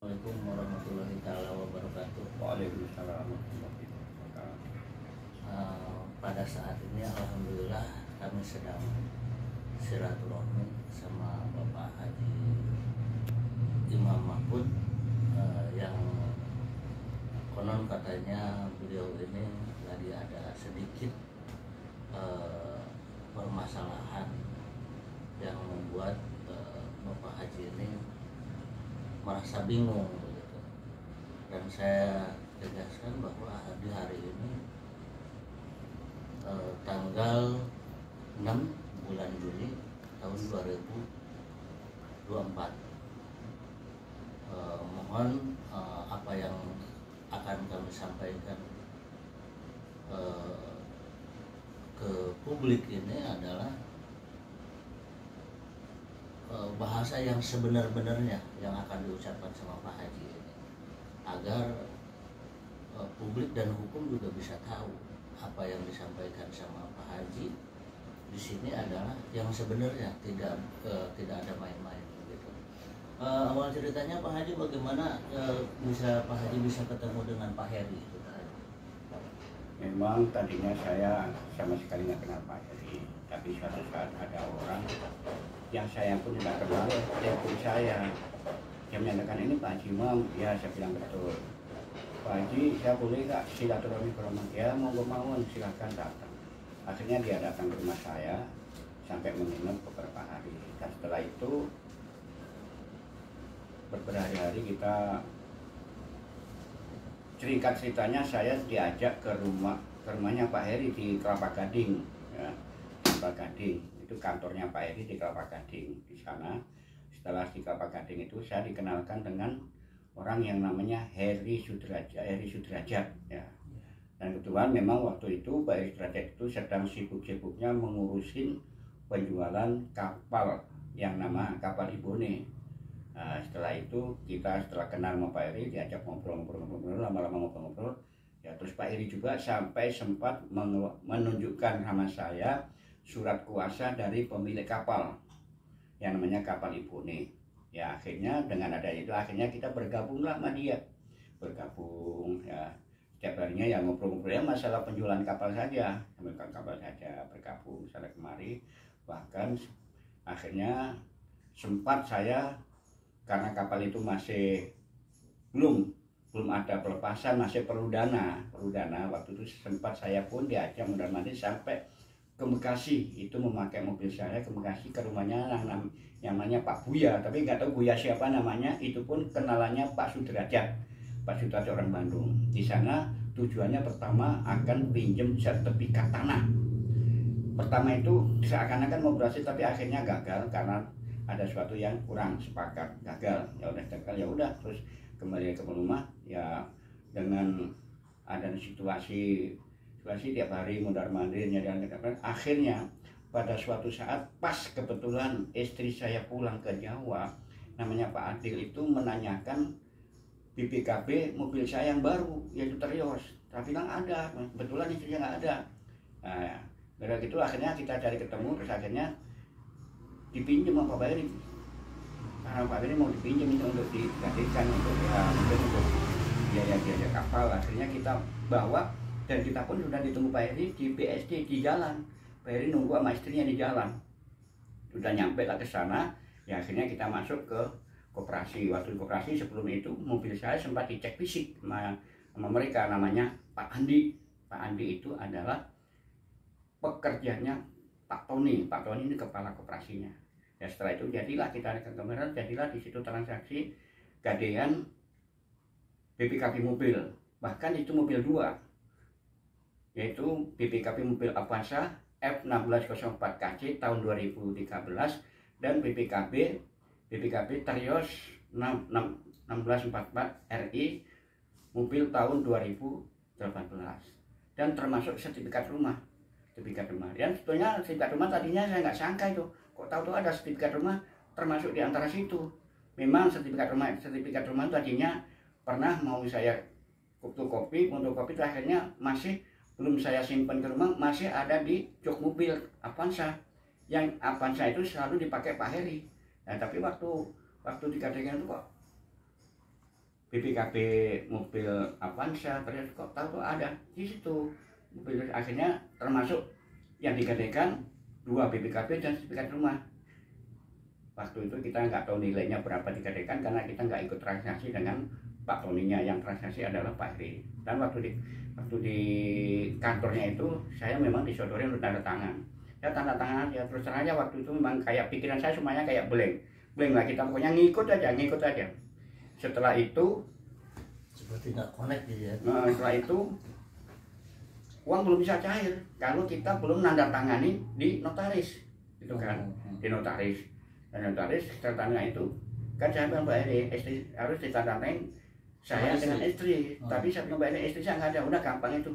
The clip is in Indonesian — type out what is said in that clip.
Assalamualaikum warahmatullahi taala wabarakatuh. Waalaikumsalam warahmatullahi wabarakatuh. Pada saat ini alhamdulillah kami sedang silaturahmi sama Bapak Haji Imam Mahfud, yang konon katanya beliau ini lagi ada sedikit permasalahan yang membuat Bapak Haji ini merasa bingung begitu. Dan saya tegaskan bahwa di hari ini tanggal 6 bulan Juni tahun 2024, mohon apa yang akan kami sampaikan ke publik ini adalah bahasa yang sebenar-benarnya yang akan diucapkan sama Pak Haji ini, agar publik dan hukum juga bisa tahu apa yang disampaikan sama Pak Haji di sini adalah yang sebenarnya, tidak ada main-main gitu. Awal ceritanya Pak Haji bagaimana Pak Haji bisa ketemu dengan Pak Heri itu tadi? Memang tadinya saya sama sekali nggak kenal Pak Heri, tapi suatu saat ada orang yang saya pun tidak kenal telepon saya. Dia menyatakan, ini Pak Haji Imam. Ya, saya bilang betul. Pak Haji, saya boleh nggak silaturahmi ke rumah? Ya, mau silahkan datang. Akhirnya dia datang ke rumah saya sampai menginap beberapa hari. Dan setelah itu berhari-hari kita ceritanya saya diajak ke rumahnya Pak Heri di Kelapa Gading, ya, Kelapa Gading. Itu kantornya Pak Heri di Kelapa Gading. Di sana, setelah di Kelapa Gading itu saya dikenalkan dengan orang yang namanya Heri Sudrajat, ya. Dan kebetulan memang waktu itu Pak Heri Sudrajat itu sedang sibuk-sibuknya mengurusin penjualan kapal yang nama kapal Ibone. Nah, setelah itu setelah kenal sama Pak Heri, diajak ngobrol-ngobrol, lama-lama ngobrol-ngobrol. Ya, terus Pak Heri juga sampai sempat menunjukkan sama saya surat kuasa dari pemilik kapal yang namanya kapal Ibone. Ya, akhirnya dengan adanya itu akhirnya kita bergabunglah sama dia. Bergabung, ya. Setiap harinya ya ngobrol-ngobrol ya masalah penjualan kapal saja, kapal saja, bergabung sana kemari. Bahkan akhirnya sempat saya, karena kapal itu masih belum ada pelepasan, masih perlu dana. Waktu itu sempat saya pun diajak mondar-mandir sampai ke Bekasi, itu memakai mobil saya ke Bekasi, ke rumahnya yang namanya Pak Buya, tapi nggak tahu Buya siapa namanya. Itu pun kenalannya Pak Sudrajat orang Bandung. Di sana tujuannya pertama akan pinjam sertifikat tanah. Pertama itu seakan-akan mau berhasil, tapi akhirnya gagal karena ada sesuatu yang kurang sepakat, gagal. Ya udah terus kembali ke rumah, ya dengan ada situasi tiap hari mondar-mandir nyari. Akhirnya pada suatu saat pas kebetulan istri saya pulang ke Jawa, namanya Pak Adil, itu menanyakan BPKB mobil saya yang baru, yaitu Terios. Saya bilang ada, kebetulan istrinya nggak ada. Nah, gara gitu akhirnya kita cari ketemu, terus akhirnya dipinjam sama Pak Heri. Karena Pak Heri mau dipinjam itu untuk digantikan untuk biaya kapal. Akhirnya kita bawa, dan kita pun sudah ditunggu Pak Heri di BSD di jalan. Pak Heri nunggu sama istrinya di jalan. Sudah nyampe lah ke sana, ya akhirnya kita masuk ke koperasi. Waktu di koperasi sebelum itu mobil saya sempat dicek fisik sama mereka, namanya Pak Andi. Pak Andi itu adalah pekerjanya Pak Tony. Pak Tony ini kepala koperasinya. Ya setelah itu jadilah kita ke kamera, jadilah di situ transaksi gadean BPKB mobil. Bahkan itu mobil 2, yaitu BPKB mobil Avanza F1604 KC tahun 2013 dan BPKB Terios 1644 RI mobil tahun 2018, dan termasuk sertifikat rumah. Dan sebetulnya sertifikat rumah tadinya saya nggak sangka itu, kok tahu tuh ada sertifikat rumah termasuk di antara situ. Memang sertifikat rumah tadinya pernah mau saya fotokopi itu akhirnya masih belum saya simpan ke rumah, masih ada di jok mobil Avanza. Yang Avanza itu selalu dipakai Pak Heri. Nah, tapi waktu dikatakan itu kok BPKB mobil Avanza, terus kok tahu tuh ada di situ mobil. Akhirnya termasuk yang digadaikan 2 BPKB dan sertifikat rumah. Waktu itu kita nggak tahu nilainya berapa digadaikan karena kita nggak ikut transaksi dengan Pak Toninya, yang transaksi adalah Pak Heri. Dan waktu di kantornya itu saya memang disodori untuk tanda tangan. Ya tanda tangan ya terus terang aja, waktu itu memang kayak pikiran saya semuanya kayak blank lah, kita pokoknya ngikut aja. Setelah itu seperti nggak connect gitu ya. Setelah itu uang belum bisa cair kalau kita belum nandatangani di notaris, itu kan. Di notaris, dan notaris tanda itu kan saya bilang Mbak Eri, istri harus ditandatangan saya dengan istri. Tapi saya bilang Mbak Eri, istri saya nggak ada. Udah gampang itu,